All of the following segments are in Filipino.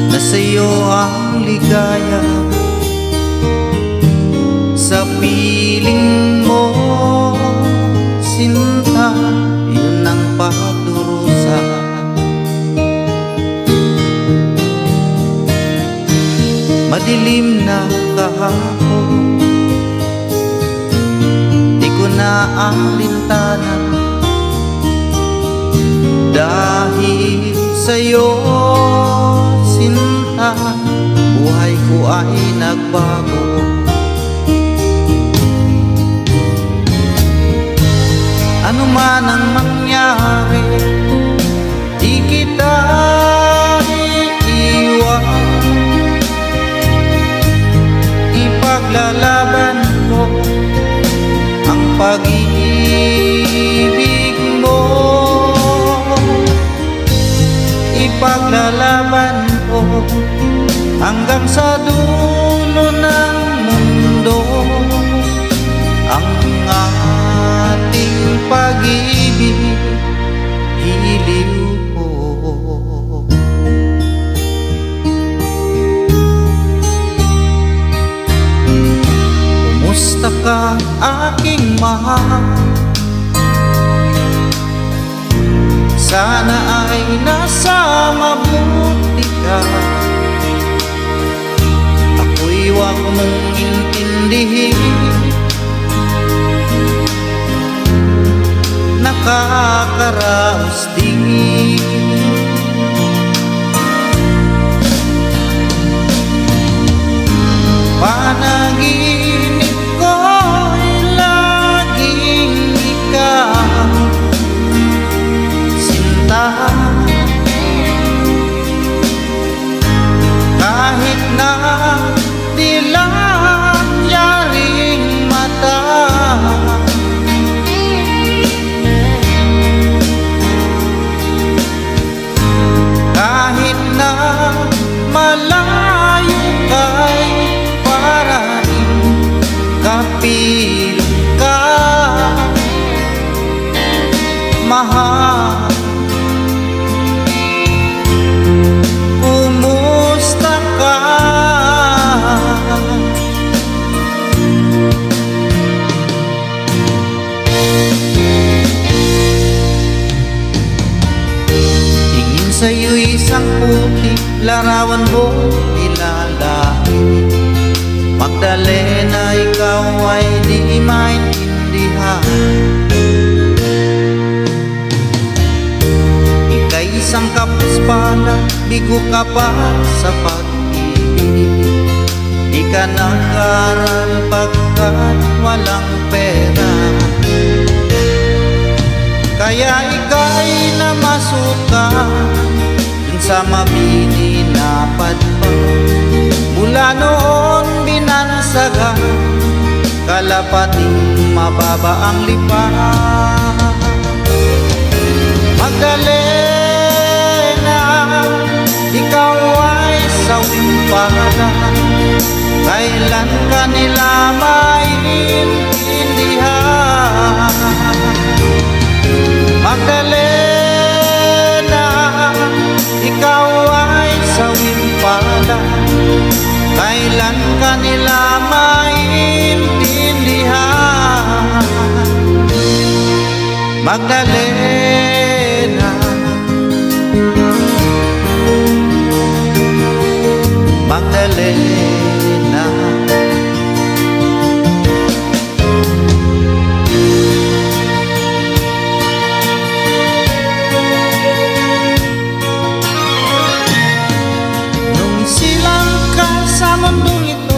na sa'yo ang ligaya. Sa piling mo, sinta, yun ang pagdurusa. Madilim na kahapon, di ko na alintana. Dahil sa'yo, sinta, buhay ko ay nagbago. Ano man ang mangyari, di kita iiwan. Ipaglalaban ko ang pag-ibig mo. Ipaglalaban ko hanggang sa dulo ng mundo ang ating pag-ibig, giliw ko. Kumusta ka, aking mahal? Sana ay nasa mabuti ka. Ako'y wag mong intindihin, nakakaraos din. Panaginip ko'y laging ikaw, sinta. Kahit na dilat yaring mata, kahit na malayo kay parating kapiling ka, mahal. Kumusta ka? Tingin sa'yo isang puti, larawan mo ilalain. Magdalena, ikaw ay di maintindihan. Ika'y isang kapuspala, bigo ka pa sa pag-ibig. Di ka nag-aral pagkat walang pera, kaya ika'y namasuka dun sa mabini na padpad. Mula noon binansaga, kalapating mababa ang lipa. Magdalena, ikaw ay sawing pala, kailan ka nila maintindihan? Magdalena, ikaw ay sawing pala, kailan ka nila maintindihan? Magdalena, Magdalena. Nung silang ka sa mundong ito,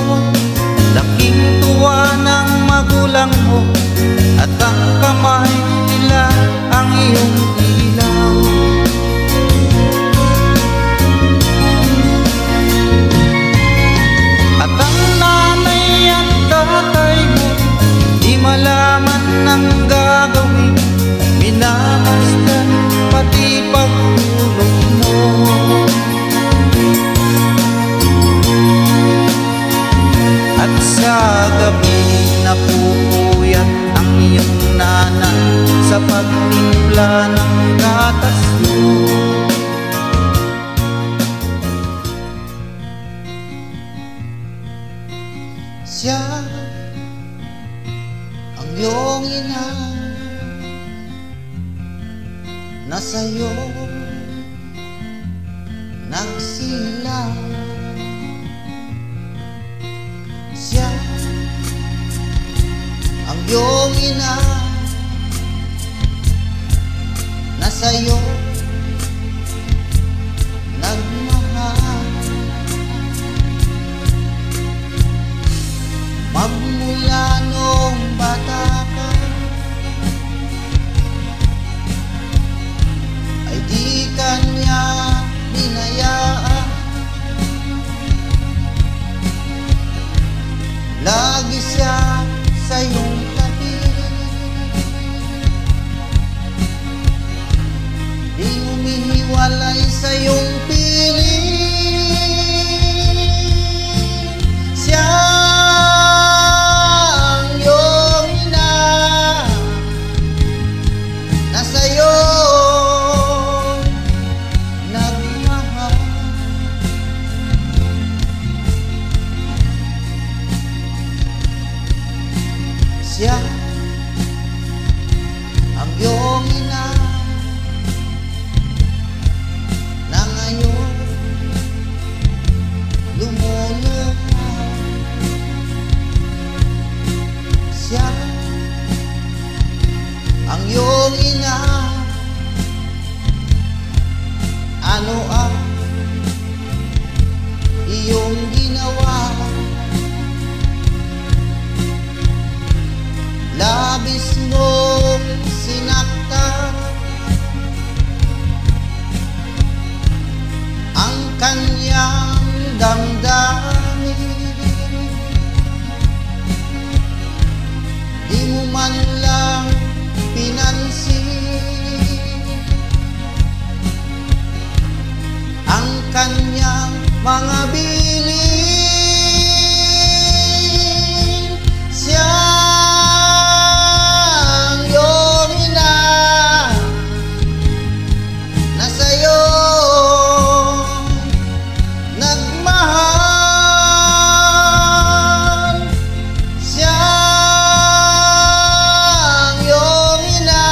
laking tuwa ng magulang mo, at ang kamay nila ang iyong tila siya ang iyong ina na sa'yo nagmahal. Magmula nung bata ka ay di kanya hinayaan. Lagi siya sa iyong tabi, di humihiwalay sa iyong piling. Siya ang iyong ina na sa'yo nagmahal. Siya ang iyong ina na ngayon lumuluha. Siya ang iyong ina, ano ang iyong ginawa? Labis mong sinaktan ang kanyang damdamin. Di mo man lang pinansin ang kanyang mga bilin. Siya ang iyong ina na sa'yo nagmahal. Siya ang iyong ina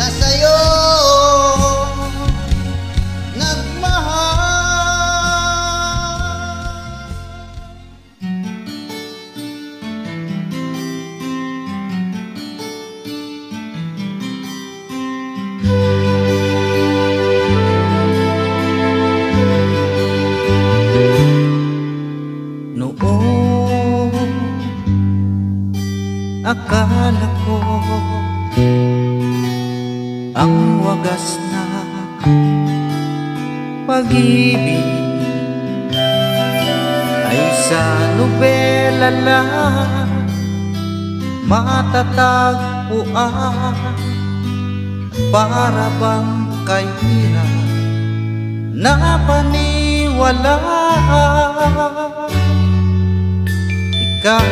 na sa'yo nagmahal. Noon akala ko ang wagas na pag-ibig ay sa nobela lang matatagpuan. Para bang kahirap na paniwalaan. Ikaw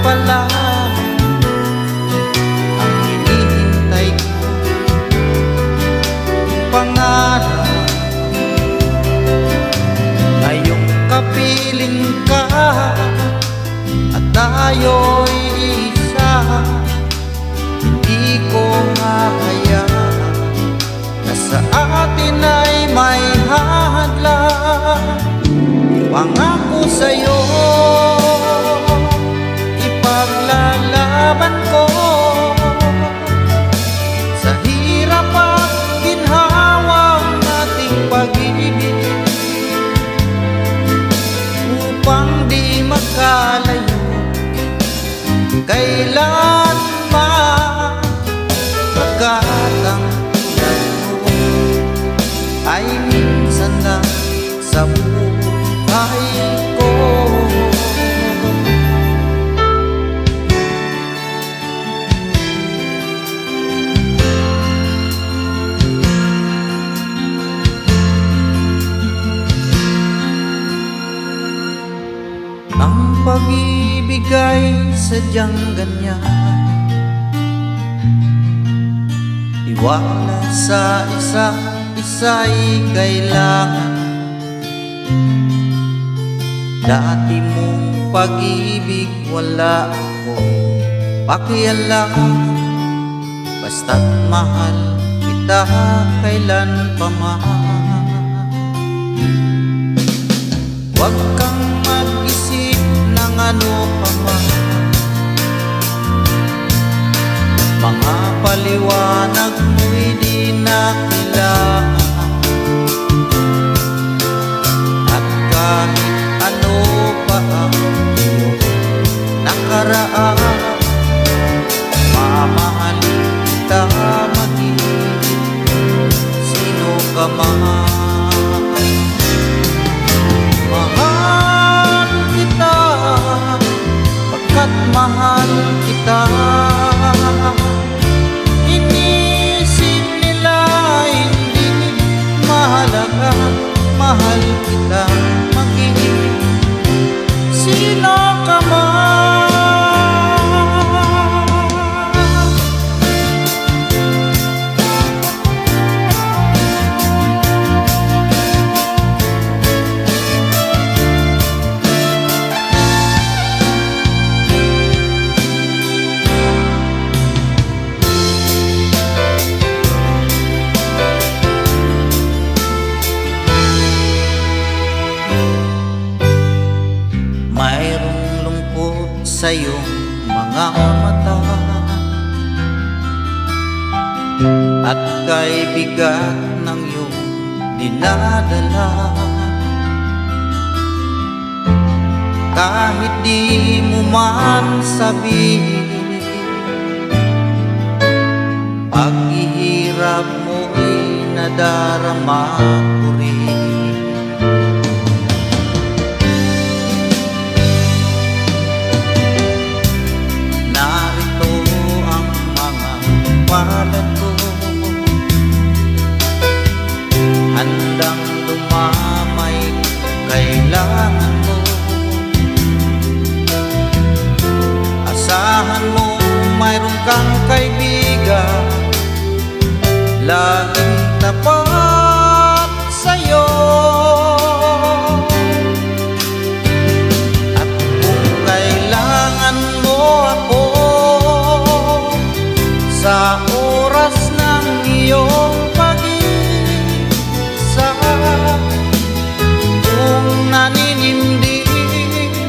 pala ang hinihintay ko, pangarap ngayong kapiling ka at tayo'y isa. Hindi ko hahayaan na sa atin ay may hadlang. Pangako sa'yo ipaglalaban ko sa hirap at ginhawang ating pag-ibig, upang di magkalayo kailanman. Pagkat ang tulad mo ay minsan lang sa buhay ko. Ang pag-ibig ay sadyang ganyan, tiwala sa isa't isa'y kailangan. Dati mong pag-ibig wala akong pakialam, basta't mahal kita kailan pa man. Huwag kang mag-isip ng ano pa man, mga paliwanag mo'y di na kailangan. At kahit ano pa ang iyong nakaraan, mamahalin kita maging sino ka man. Mahal kita pagkat mahal kita. Inisip nila hindi mahalaga, mahal kita maging sino ka man. Mayroong lungkot sa iyong mga mata, at kay bigat ng iyong dinadala. Kahit di mo man sabihin, paghihirap mo'y nadarama ko rin. Palad ko handang lumamay kailangan mo. Asahan mo mayroon kang kaibigan laging tapat sa'yo. At kung kailangan mo ako sa oras ng iyong pag-isa, kung naninimdim,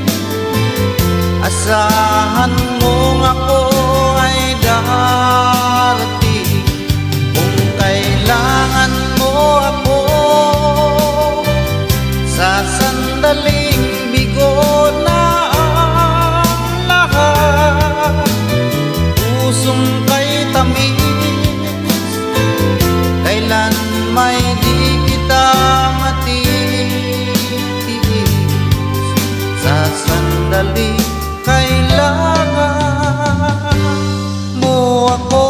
asahan mong ako ay darating. Kung kailangan mo ako sa sandaling bigo na ang lahat, pusong kailan may di kita matitiis. Sa sandali kailangan mo ako.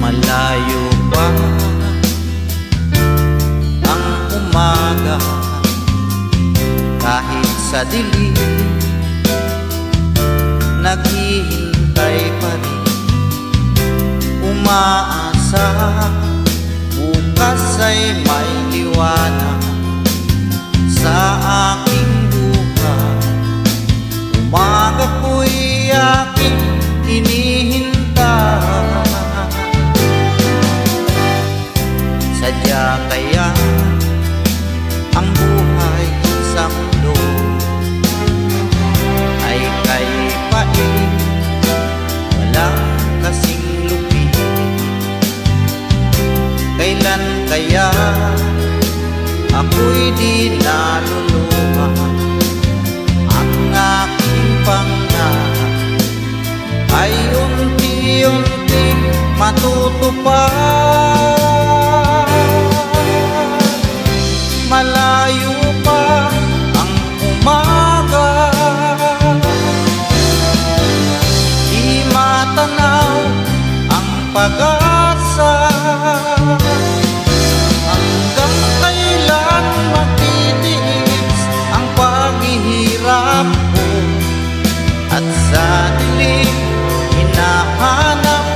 Malayo pa ang umaga, kahit sa dilim naghihintay pa rin. Umaasa bukas ay may liwanag sa aking buhay. Umaga ko'y aking hinihintay. Sadya kaya ang buhay sa mundo ay kay pait, walang kasing lupit. Kailan kaya ako'y di naluluha, ang aking pangarap ay unti-unting matutupad. Malayo pa ang umaga, di matanaw ang pag-asa. Hanggang kailan matitiis ang paghihirap ko, at sa dilim hinahanap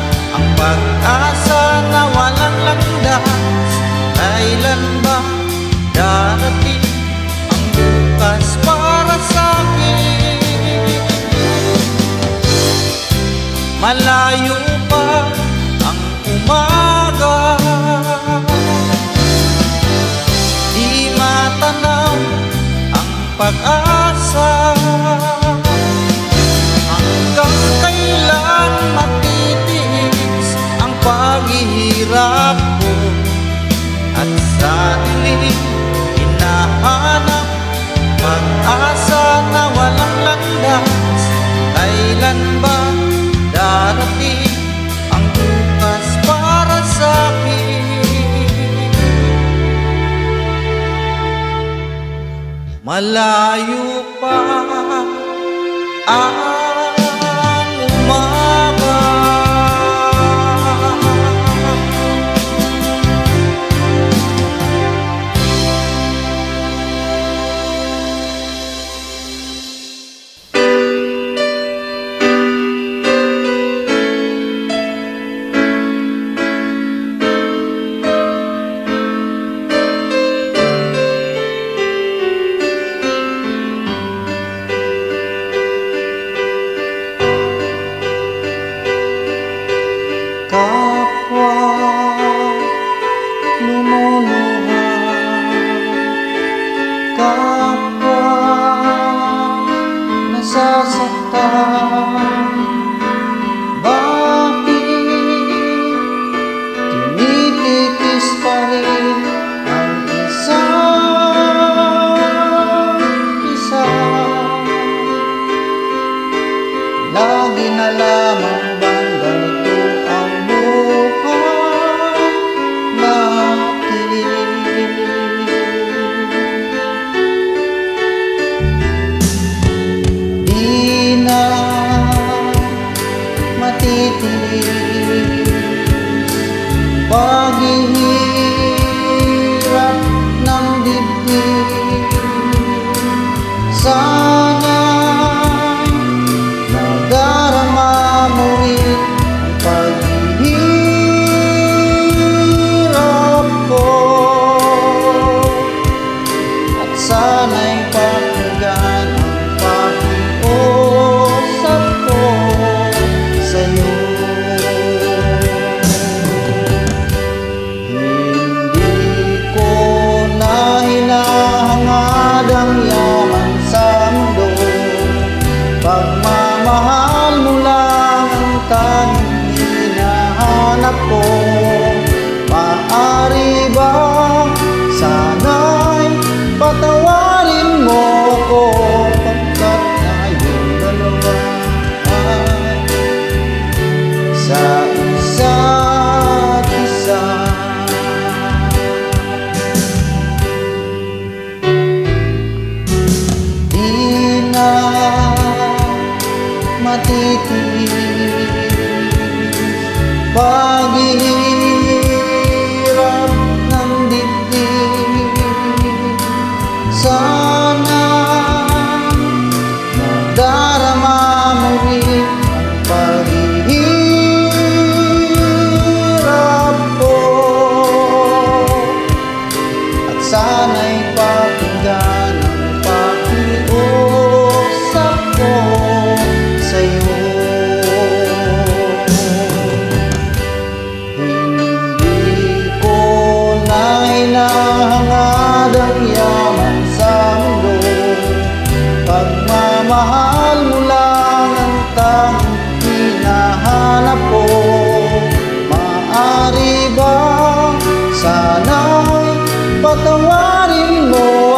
malayo pa ang umaga. Di matanaw ang pag-asa, hanggang kailan matitiis ang paghihirap ko. At sa dilim hinahanap pag-asa na walang landas. Kailan ba darating ang bukas para sa'kin? Malayo pa ang umaga. Kapwa lumuluha, kapwa nasasaktan, bakit tinitikis pa rin ang isa't isa? Lagi na lamang bang ganito ang buhay natin? Di na matitiis paghihirap ng dibdib. Sana nadarama mo rin ang paghihirap ko, at sana'y pakinggan ang pakiusap ko sa'yo. Hindi ko na hinahangad ang yaman sa mundo, pagmamahal mo lang ang tanging hinahanap ko. Maaari ba sana'y patawarin mo ko, pagkat tayong dalawa ay sa isa't isa. Di na matitiis paghihirap ng dibdib. Sana nadarama mo rin ang paghihirap ko, at sana'y pakinggan ang pakiusap ko sa'yo. Hindi ko na hinahangad ang yaman sa mundo, pagmamahal mo lang ang tanging hinahanap ko. Maaari ba sana'y patawarin mo